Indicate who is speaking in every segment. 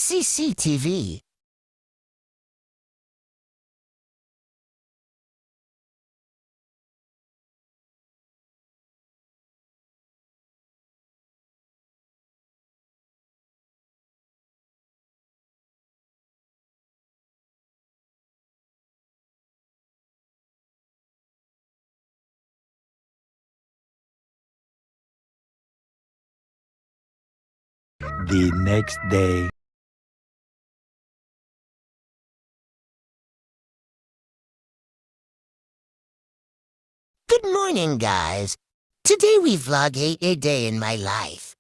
Speaker 1: CCTV.
Speaker 2: The next day.
Speaker 1: Good morning, guys. Today we vlog a day in my life.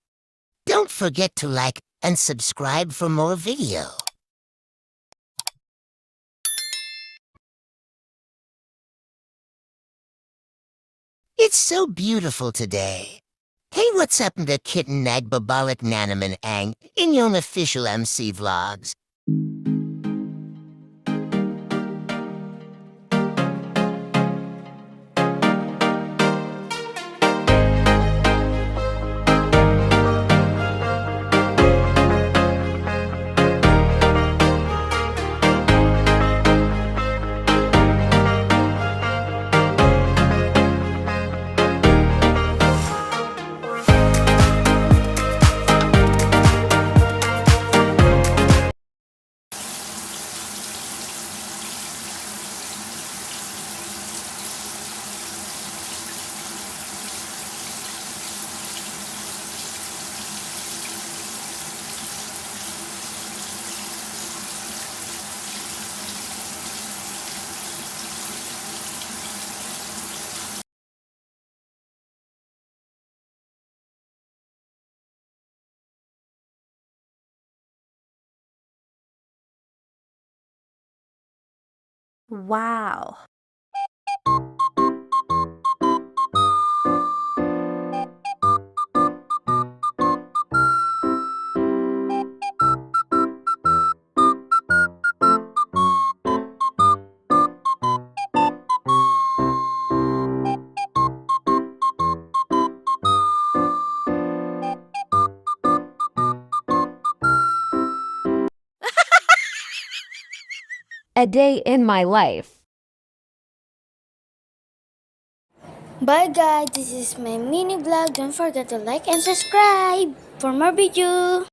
Speaker 1: Don't forget to like and subscribe for more video. It's so beautiful today. Hey, what's up the kitten nagbabalik na naman ang inyong official MC vlogs?
Speaker 3: Wow. A day in my life.
Speaker 4: Bye guys, this is my mini vlog. Don't forget to like and subscribe for more video.